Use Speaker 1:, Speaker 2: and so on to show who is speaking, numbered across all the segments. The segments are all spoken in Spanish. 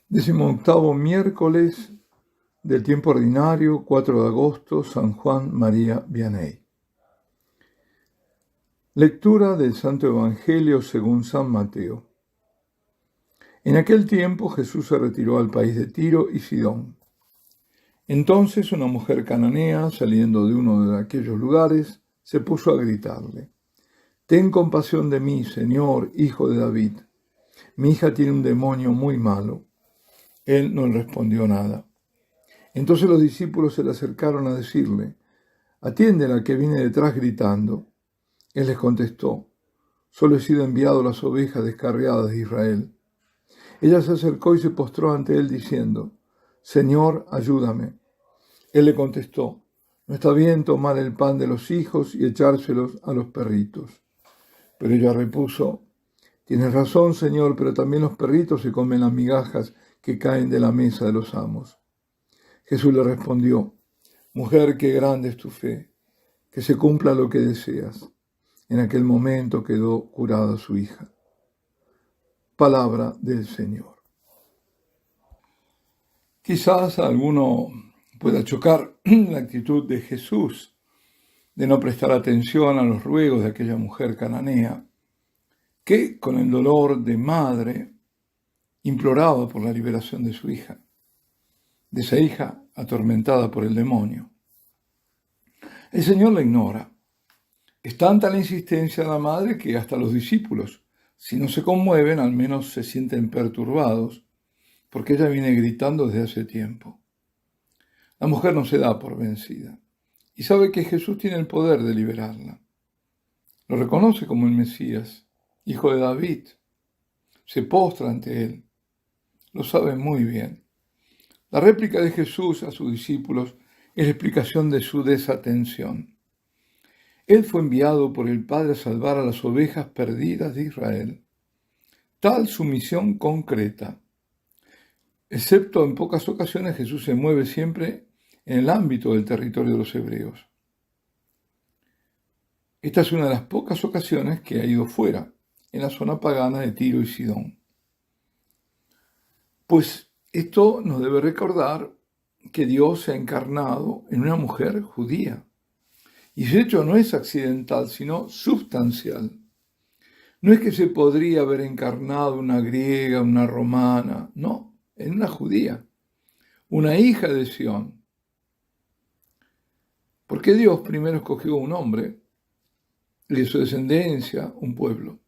Speaker 1: 18º miércoles del tiempo ordinario, 4 de agosto, San Juan María Vianney. Lectura del Santo Evangelio según San Mateo. En aquel tiempo Jesús se retiró al país de Tiro y Sidón. Entonces una mujer cananea, saliendo de uno de aquellos lugares, se puso a gritarle: «Ten compasión de mí, Señor, hijo de David. Mi hija tiene un demonio muy malo». Él no le respondió nada. Entonces los discípulos se le acercaron a decirle: «Atiéndela, que viene detrás gritando». Él les contestó: «Solo he sido enviado a las ovejas descarriadas de Israel». Ella se acercó y se postró ante él diciendo: «Señor, ayúdame». Él le contestó: «No está bien tomar el pan de los hijos y echárselos a los perritos». Pero ella repuso: «Tienes razón, Señor, pero también los perritos se comen las migajas que caen de la mesa de los amos». Jesús le respondió: «Mujer, qué grande es tu fe, que se cumpla lo que deseas». En aquel momento quedó curada su hija. Palabra del Señor. Quizás a alguno pueda chocar la actitud de Jesús de no prestar atención a los ruegos de aquella mujer cananea, que con el dolor de madre imploraba por la liberación de su hija, de esa hija atormentada por el demonio. El Señor la ignora. Es tanta la insistencia de la madre que hasta los discípulos, si no se conmueven, al menos se sienten perturbados, porque ella viene gritando desde hace tiempo. La mujer no se da por vencida y sabe que Jesús tiene el poder de liberarla. Lo reconoce como el Mesías, hijo de David. Se postra ante él. Lo sabe muy bien. La réplica de Jesús a sus discípulos es la explicación de su desatención. Él fue enviado por el Padre a salvar a las ovejas perdidas de Israel. Tal su misión concreta. Excepto en pocas ocasiones, Jesús se mueve siempre en el ámbito del territorio de los hebreos. Esta es una de las pocas ocasiones que ha ido fuera, en la zona pagana de Tiro y Sidón. Pues esto nos debe recordar que Dios se ha encarnado en una mujer judía. Y ese hecho no es accidental, sino sustancial. No es que se podría haber encarnado una griega, una romana, no, en una judía, una hija de Sión. Porque Dios primero escogió un hombre y de su descendencia un pueblo.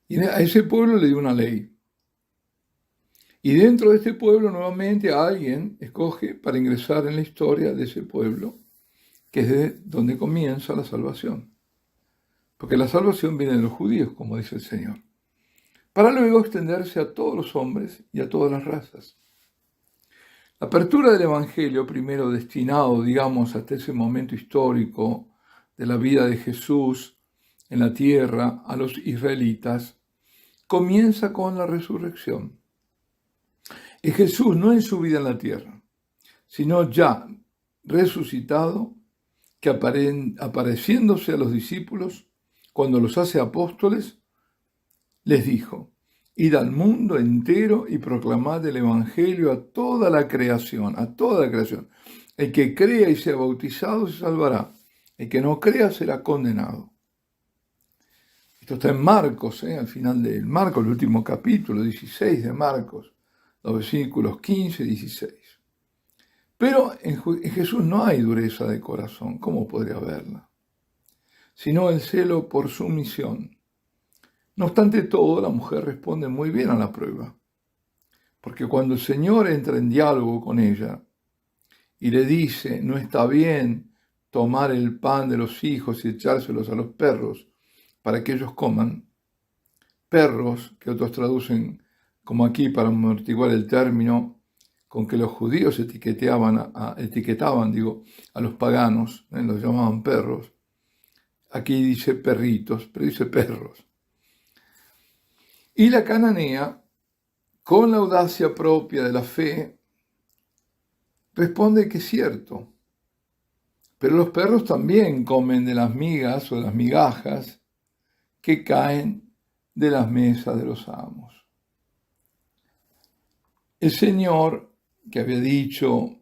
Speaker 1: Y a ese pueblo le dio una ley. Y dentro de este pueblo nuevamente alguien escoge para ingresar en la historia de ese pueblo, que es de donde comienza la salvación. Porque la salvación viene de los judíos, como dice el Señor, para luego extenderse a todos los hombres y a todas las razas. La apertura del Evangelio, primero destinado, digamos, hasta ese momento histórico de la vida de Jesús en la tierra a los israelitas, comienza con la resurrección. Es Jesús no en su vida en la tierra, sino ya resucitado, que apareciéndose a los discípulos, cuando los hace apóstoles, les dijo: «Id al mundo entero y proclamad el Evangelio a toda la creación, a toda la creación. El que crea y sea bautizado se salvará, el que no crea será condenado». Esto está en Marcos, al final de Marcos, el último capítulo, 16 de Marcos, los versículos 15 y 16. Pero en Jesús no hay dureza de corazón, ¿cómo podría haberla? Sino el celo por su misión. No obstante todo, la mujer responde muy bien a la prueba, porque cuando el Señor entra en diálogo con ella y le dice: «No está bien tomar el pan de los hijos y echárselos a los perros para que ellos coman», perros que otros traducen como aquí para amortiguar el término con que los judíos etiquetaban a los paganos, los llamaban perros. Aquí dice perritos, pero dice perros. Y la cananea, con la audacia propia de la fe, responde que es cierto. Pero los perros también comen de las migas o de las migajas que caen de las mesas de los amos. El Señor, que había dicho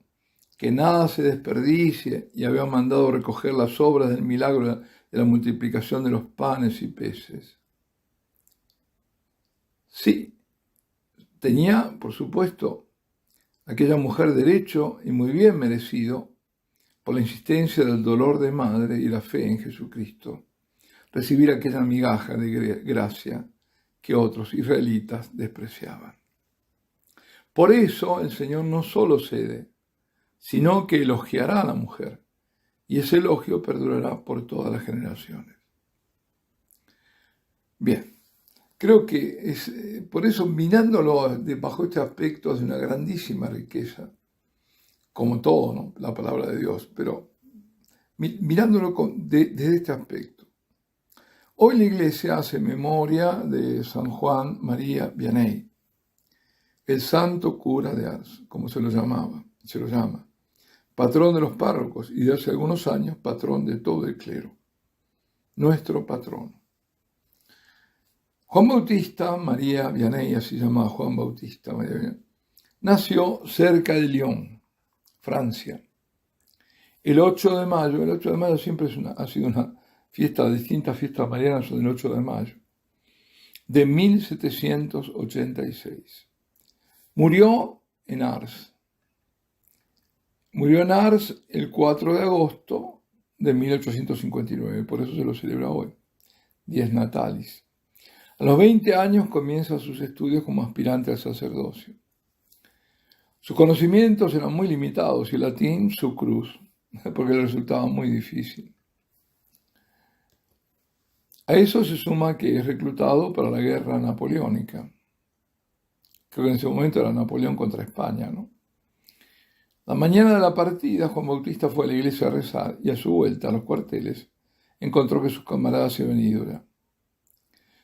Speaker 1: que nada se desperdicie y había mandado recoger las obras del milagro de la multiplicación de los panes y peces. Sí, tenía, por supuesto, aquella mujer derecho y muy bien merecido, por la insistencia del dolor de madre y la fe en Jesucristo, recibir aquella migaja de gracia que otros israelitas despreciaban. Por eso el Señor no solo cede, sino que elogiará a la mujer, y ese elogio perdurará por todas las generaciones. Bien, creo que es por eso, mirándolo bajo este aspecto, es de una grandísima riqueza, como todo, ¿no? La palabra de Dios, pero mirándolo desde este aspecto. Hoy la Iglesia hace memoria de San Juan María Vianney, el santo cura de Ars, como se lo llama, patrón de los párrocos y de hace algunos años patrón de todo el clero, nuestro patrono. Juan Bautista María Vianney, así llamaba Juan Bautista María Vianney, nació cerca de Lyon, Francia, el 8 de mayo. El 8 de mayo siempre ha sido una fiesta, distintas fiestas marianas son el 8 de mayo, de 1786. Murió en Ars. Murió en Ars el 4 de agosto de 1859, por eso se lo celebra hoy, Dies Natalis. A los 20 años comienza sus estudios como aspirante al sacerdocio. Sus conocimientos eran muy limitados y el latín su cruz, porque le resultaba muy difícil. A eso se suma que es reclutado para la guerra napoleónica. Creo que en ese momento era Napoleón contra España, ¿no? La mañana de la partida, Juan Bautista fue a la iglesia a rezar y a su vuelta a los cuarteles encontró que sus camaradas se habían ido ya.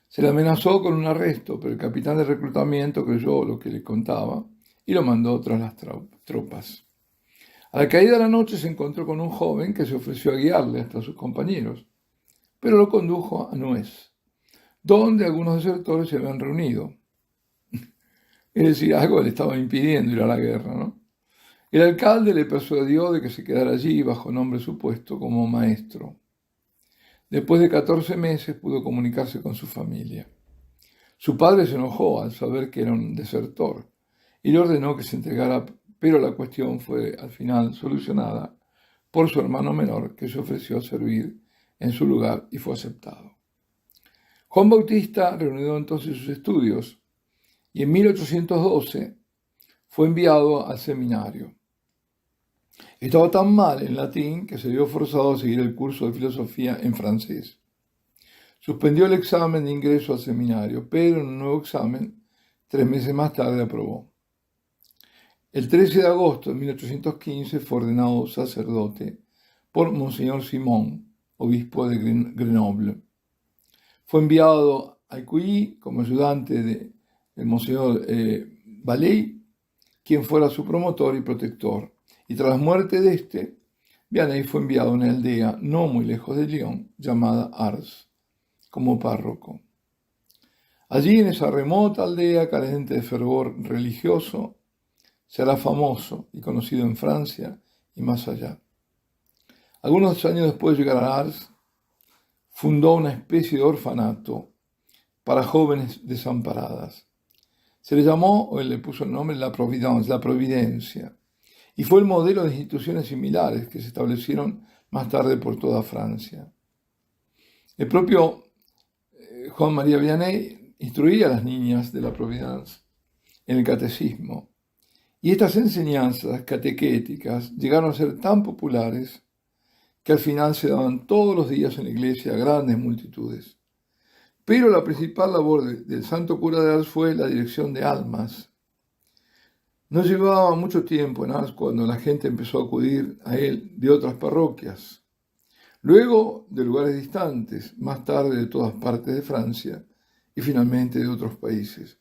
Speaker 1: Se le amenazó con un arresto, pero el capitán de reclutamiento creyó lo que le contaba y lo mandó tras las tropas. A la caída de la noche se encontró con un joven que se ofreció a guiarle hasta sus compañeros, pero lo condujo a Nuez, donde algunos desertores se habían reunido. Es decir, algo le estaba impidiendo ir a la guerra, ¿no? El alcalde le persuadió de que se quedara allí bajo nombre supuesto como maestro. Después de 14 meses pudo comunicarse con su familia. Su padre se enojó al saber que era un desertor y le ordenó que se entregara, pero la cuestión fue al final solucionada por su hermano menor, que se ofreció a servir en su lugar y fue aceptado. Juan Bautista reanudó entonces sus estudios y en 1812 fue enviado al seminario. Estaba tan mal en latín que se vio forzado a seguir el curso de filosofía en francés. Suspendió el examen de ingreso al seminario, pero en un nuevo examen, 3 meses más tarde, aprobó. El 13 de agosto de 1815 fue ordenado sacerdote por Monseñor Simón, obispo de Grenoble. Fue enviado a Écueilly como ayudante del Monseñor Vallée, quien fuera su promotor y protector. Y tras la muerte de este, Vianney fue enviado a una aldea no muy lejos de Lyon, llamada Ars, como párroco. Allí, en esa remota aldea carente de fervor religioso, será famoso y conocido en Francia y más allá. Algunos años después de llegar a Ars, fundó una especie de orfanato para jóvenes desamparadas. Se le llamó, o él le puso el nombre, la Providencia, y fue el modelo de instituciones similares que se establecieron más tarde por toda Francia. El propio Juan María Vianney instruía a las niñas de la Providencia en el catecismo, y estas enseñanzas catequéticas llegaron a ser tan populares que al final se daban todos los días en la iglesia a grandes multitudes. Pero la principal labor del santo cura de Ars fue la dirección de almas. No llevaba mucho tiempo en Ars cuando la gente empezó a acudir a él de otras parroquias, luego de lugares distantes, más tarde de todas partes de Francia y finalmente de otros países.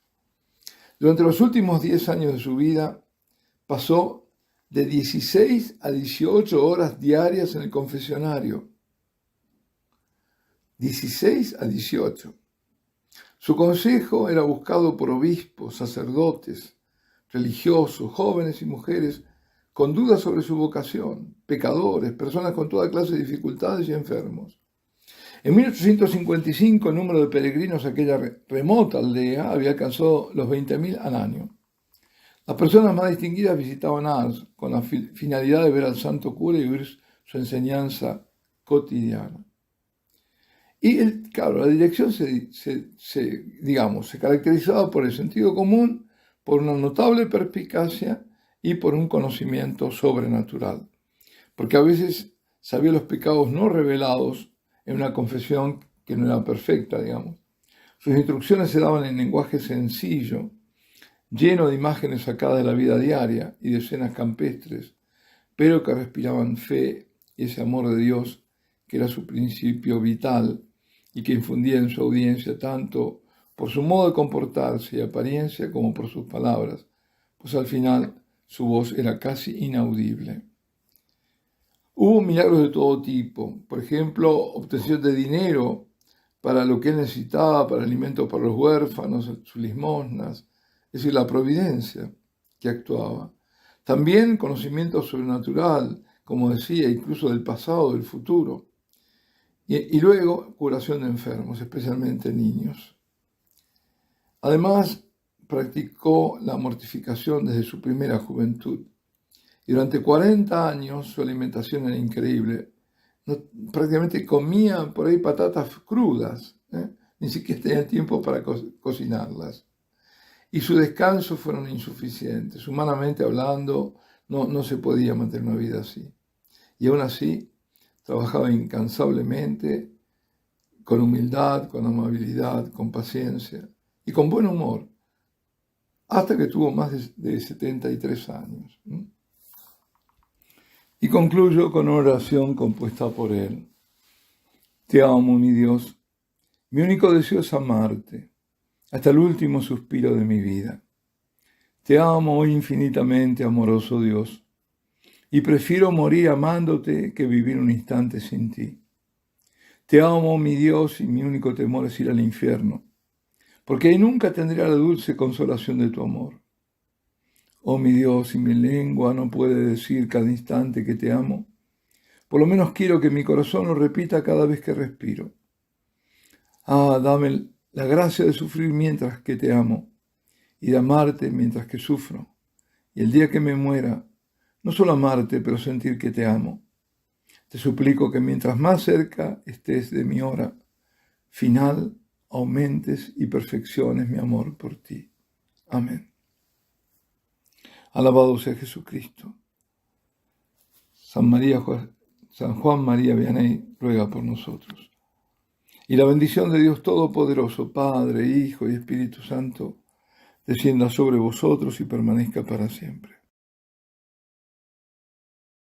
Speaker 1: Durante los últimos 10 años de su vida pasó de 16 a 18 horas diarias en el confesionario. 16 a 18. Su consejo era buscado por obispos, sacerdotes, religiosos, jóvenes y mujeres con dudas sobre su vocación, pecadores, personas con toda clase de dificultades y enfermos. En 1855 el número de peregrinos a aquella remota aldea había alcanzado los 20.000 al año. Las personas más distinguidas visitaban Ars con la finalidad de ver al santo cura y oír su enseñanza cotidiana. Y claro, la dirección se caracterizaba por el sentido común, por una notable perspicacia y por un conocimiento sobrenatural, porque a veces sabía los pecados no revelados en una confesión que no era perfecta, digamos. Sus instrucciones se daban en lenguaje sencillo, lleno de imágenes sacadas de la vida diaria y de escenas campestres, pero que respiraban fe y ese amor de Dios que era su principio vital y que infundía en su audiencia tanto por su modo de comportarse y apariencia como por sus palabras, pues al final su voz era casi inaudible. Hubo milagros de todo tipo, por ejemplo, obtención de dinero para lo que él necesitaba, para alimentos para los huérfanos, sus limosnas, es decir, la providencia que actuaba. También conocimiento sobrenatural, como decía, incluso del pasado, del futuro. Y luego curación de enfermos, especialmente niños. Además, practicó la mortificación desde su primera juventud. Y durante 40 años su alimentación era increíble. Prácticamente comía por ahí patatas crudas, ni siquiera tenía tiempo para cocinarlas. Y sus descansos fueron insuficientes. Humanamente hablando, no se podía mantener una vida así. Y aún así, trabajaba incansablemente, con humildad, con amabilidad, con paciencia y con buen humor, hasta que tuvo más de 73 años. Y concluyo con una oración compuesta por él. Te amo, mi Dios. Mi único deseo es amarte, hasta el último suspiro de mi vida. Te amo, oh infinitamente amoroso Dios, y prefiero morir amándote que vivir un instante sin ti. Te amo, mi Dios, y mi único temor es ir al infierno, porque ahí nunca tendré la dulce consolación de tu amor. Oh mi Dios, si mi lengua no puede decir cada instante que te amo, por lo menos quiero que mi corazón lo repita cada vez que respiro. Dame la gracia de sufrir mientras que te amo, y de amarte mientras que sufro, y el día que me muera, no solo amarte, pero sentir que te amo. Te suplico que mientras más cerca estés de mi hora final, aumentes y perfecciones mi amor por ti. Amén. Alabado sea Jesucristo. San Juan María Vianney ruega por nosotros. Y la bendición de Dios Todopoderoso, Padre, Hijo y Espíritu Santo, descienda sobre vosotros y permanezca para siempre.